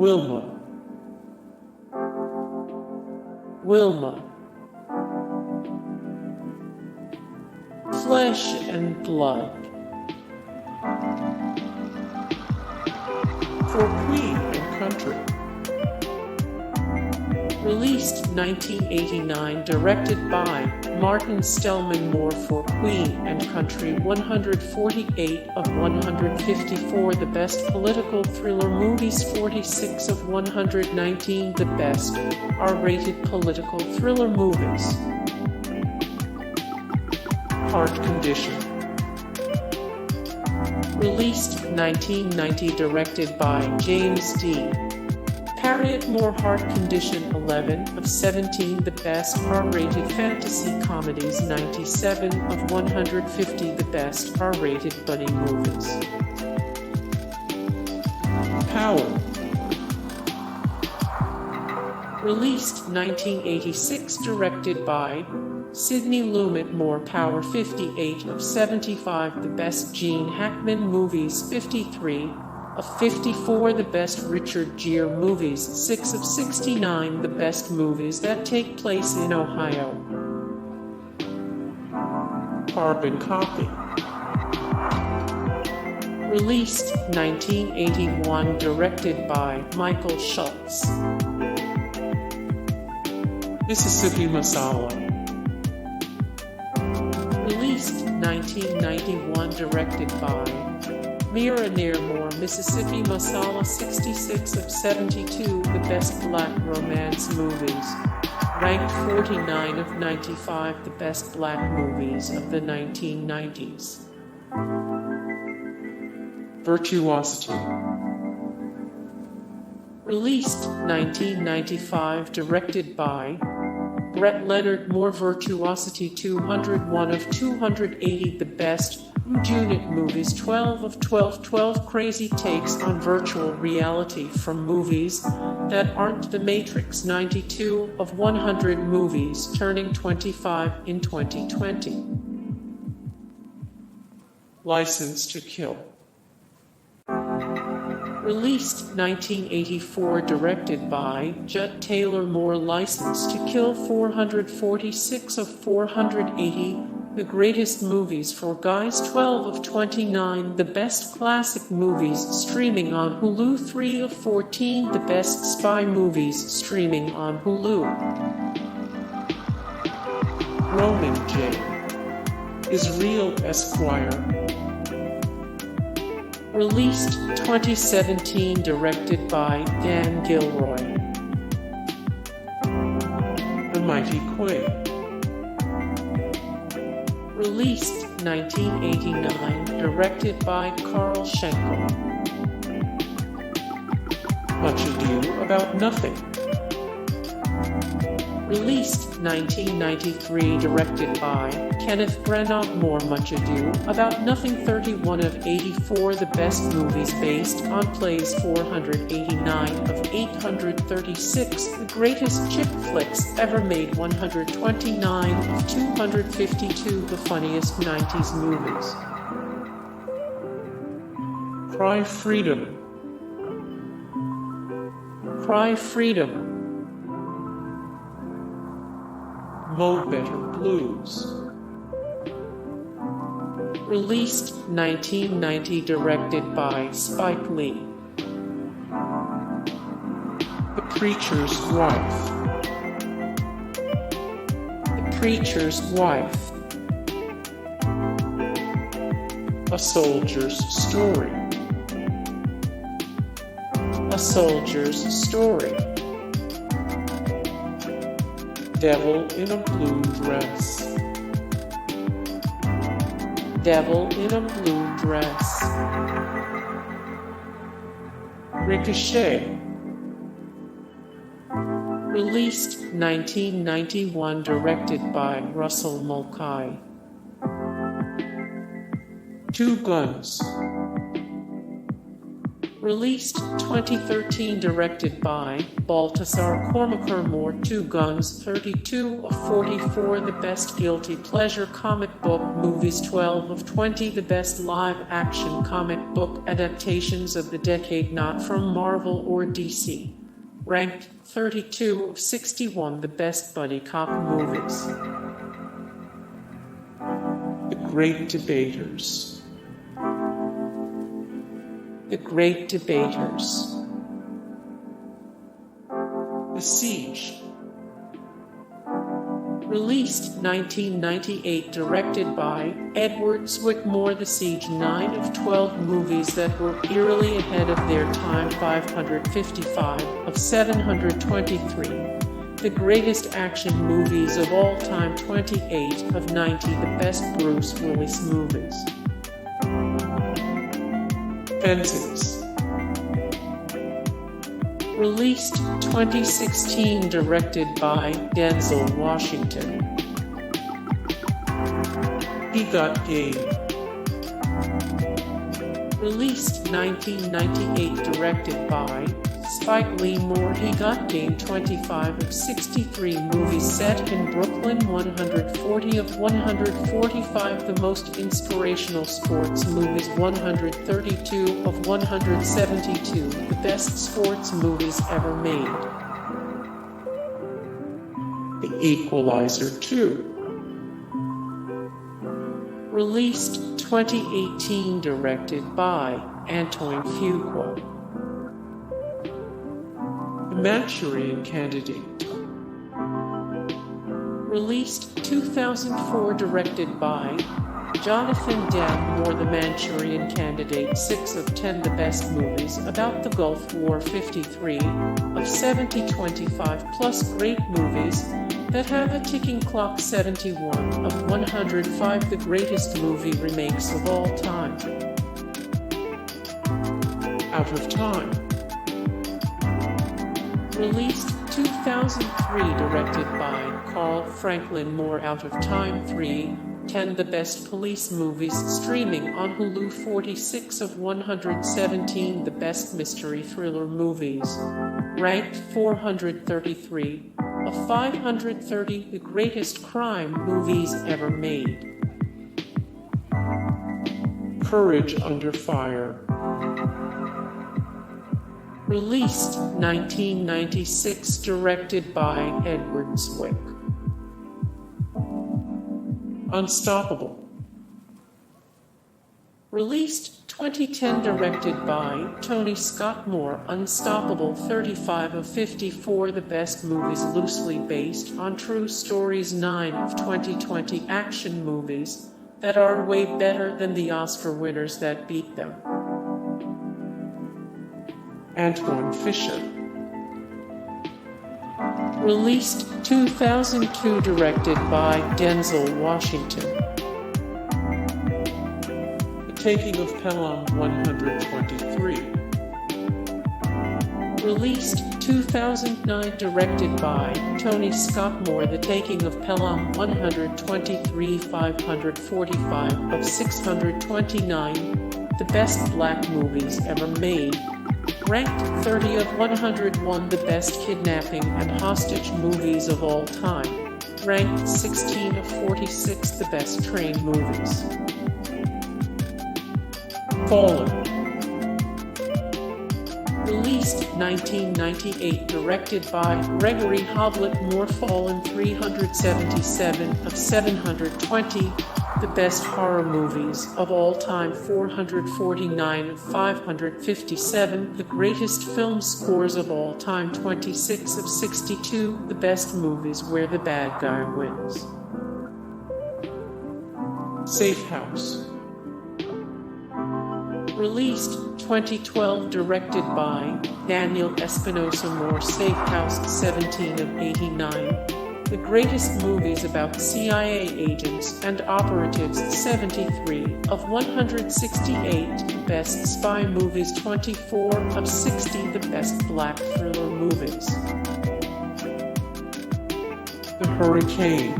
Wilma, Wilma, Flesh and Blood, For Queen and Country, released 1989, directed by Martin Stellman Moore. For Queen and Country, 148 of 154 the best political thriller movies, 46 of 119 the best R-rated political thriller movies. Heart Condition, released 1990, directed by James.D. Harriet Moore. Heart Condition, 11 of 17 the best R-rated fantasy comedies, 97 of 150 the best R-rated buddy movies. Power, released 1986, directed by Sidney Lumet Moore. Power, 58 of 75 the best Gene Hackman movies, 53 of 54 the best Richard Gere movies, 6 of 69 the best movies that take place in Ohio. Carbon Copy, released 1981, directed by Michael Schultz. Mississippi Masala, released 1991, directed by Mira Nair Moore. Mississippi Masala, 66 of 72 the best black romance movies, ranked 49 of 95 the best black movies of the 1990s. Virtuosity, released 1995, directed by Brett Leonard Moore. Virtuosity, 201 of 280 the best unit movies, 12 of 12 crazy takes on virtual reality from movies that aren't The Matrix, 92 of 100 movies, turning 25 in 2020. License to Kill, released 1984, directed by Judd Taylor Moore. License to Kill, 446 of 480 the greatest movies for guys, 12 of 29 the best classic movies, streaming on Hulu, 3 of 14 the best spy movies, streaming on Hulu. Roman J. Israel Esquire, released 2017, directed by Dan Gilroy. The Mighty Quinn, released 1989, directed by Carl Schenkel. Much Ado About Nothing, released 1993, directed by Kenneth Branagh. More Much Ado About Nothing, 31 of 84 the best movies based on plays, 489 of 836 the greatest chick flicks ever made, 129 of 252 the funniest 90s movies. Cry Freedom, Cry Freedom, Mo Better Blues, released 1990, directed by Spike Lee. The Preacher's Wife, The Preacher's Wife, A Soldier's Story, A Soldier's Story, Devil in a Blue Dress, Devil in a Blue Dress, Ricochet, released 1991, directed by Russell Mulcahy. Two Guns, Released 2013, directed by Baltasar Kormakur. 2 Guns, 32 of 44. The best guilty pleasure comic book movies. 12 of 20. The best live-action comic book adaptations of the decade not from Marvel or DC. Ranked 32 of 61. The best buddy cop movies. The Great Debaters. The Great Debaters. The Siege. Released 1998, directed by Edward Zwick. The Siege. 9 of 12 movies that were eerily ahead of their time. 555 of 723. The greatest action movies of all time. 28 of 90. The best Bruce Willis movies. Fences. Released 2016, directed by Denzel Washington. He Got Game. Released 1998, directed by Spike Lee. He Got Game. 25 of 63 movies set in Brooklyn. 140 of 145. The most inspirational sports movies. 132 of 172. The best sports movies ever made. The Equalizer 2. Released 2018, directed by Antwone Fisher. The Manchurian Candidate. Released 2004, directed by Jonathan Demme. The Manchurian Candidate. 6 of 10. The best movies about the Gulf War. 53 of 70. 25 plus great movies that have a ticking clock. 71 of 105. The greatest movie remakes of all time. Out of Time. Released 2003, directed by Carl Franklin. Out of Time 3, 10. The best police movies, streaming on Hulu. 46 of 117. The best mystery thriller movies. Ranked 433 of 530. The greatest crime movies ever made. Courage Under Fire. Released 1996, directed by Edward Zwick. Unstoppable. Released 2010, directed by Tony Scott. Unstoppable. 35 of 54. The best movies loosely based on true stories. 9 of 2020 action movies that are way better than the Oscar winners that beat them. Antwone Fisher. Released 2002, directed by Denzel Washington. The Taking of Pelham. 123. Released 2009, directed by Tony Scott. The Taking of Pelham. 123. 545 of 629. The best black movies ever made. Ranked 30 of 101. The best kidnapping and hostage movies of all time. Ranked 16 of 46. The best train movies. Fallen. Released 1998, directed by Gregory Hoblet. Fallen. 377 of 720. The best horror movies of all time. 449 of 557. The greatest film scores of all time. 26 of 62. The best movies where the bad guy wins. Safe House. Released 2012, directed by Daniel Espinosa. Safe House. 17 of 89. The greatest movies about CIA agents and operatives. 73 of 168. Best spy movies. 24 of 60. The best black thriller movies. The Hurricane.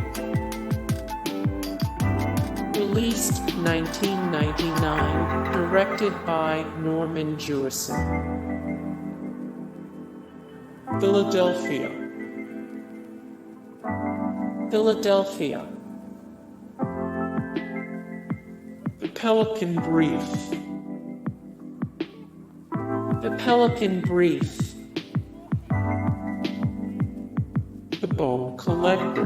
Released 1999, directed by Norman Jewison. Philadelphia. Philadelphia. The Pelican Brief. The Pelican Brief. The Bone Collector.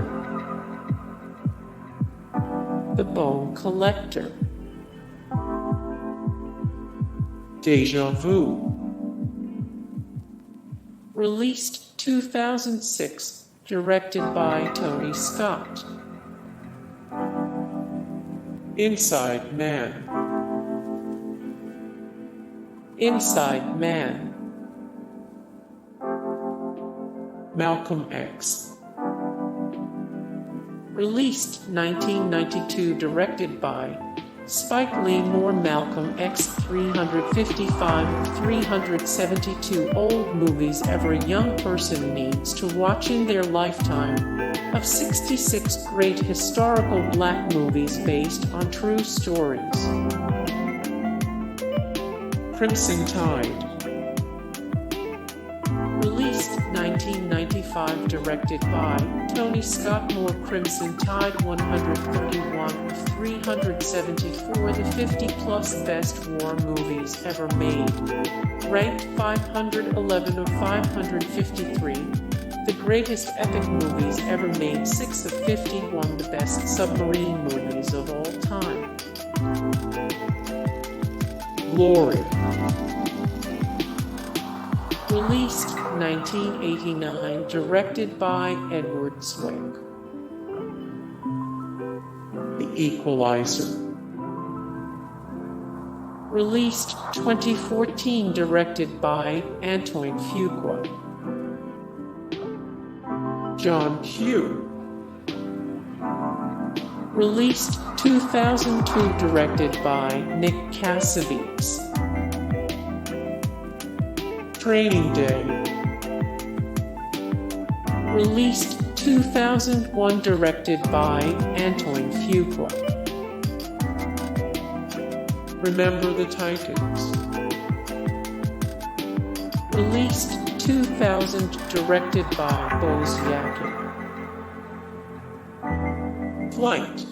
The Bone Collector. Deja Vu. Released 2006, directed by Tony Scott. Inside Man. Inside Man. Malcolm X. Released 1992, directed by Spike Lee. More Malcolm X. 355 of 372 old movies every young person needs to watch in their lifetime, of 66 great historical black movies based on true stories. Crimson Tide. Released 1995, directed by Tony Scott. More Crimson Tide. 131 of 374, the 50-plus best war movies ever made. Ranked 511 of 553. The greatest epic movies ever made. 6 of 51, the best submarine movies of all time. Glory. Released 1989, directed by Edward Zwick. The Equalizer. Released 2014, directed by Antwone Fisher. John Q. Released 2002, directed by Nick Cassavetes. Training Day. Released 2001, directed by Antwone Fisher. Remember the Titans. Released 2000, directed by Bose Yakin. Flight.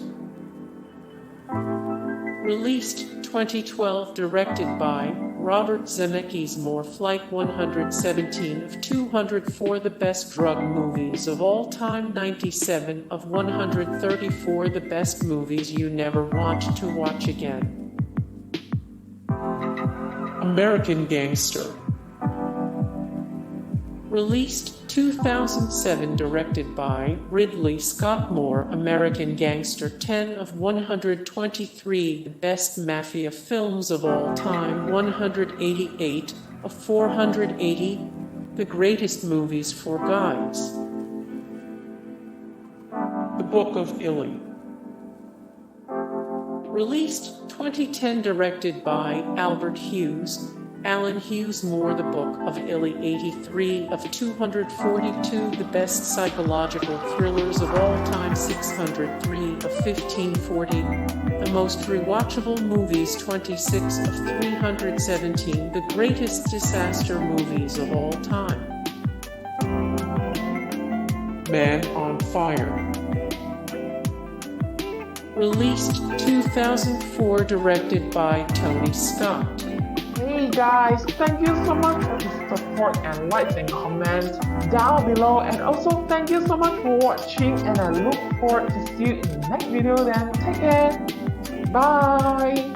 Released 2012, directed by Robert Zemeckis. More Flight. 117 of 204, the best drug movies of all time. 97 of 134, the best movies you never want to watch again. American Gangster. Released 2007, directed by Ridley Scott. More American Gangster. 10 of 123, the best mafia films of all time. 188 of 480, the greatest movies for guys. The Book of Eli. Released 2010, directed by Albert Hughes. Alan Hughes. More The Book of Eli. 83 of 242, the best psychological thrillers of all time. 603 of 1540, the most rewatchable movies. 26 of 317, the greatest disaster movies of all time. Man on Fire. Released 2004, directed by Tony Scott. Hey guys, thank you so much for the support and likes and comments down below, and also thank you so much for watching, and I look forward to see you in the next video. Then take care, bye.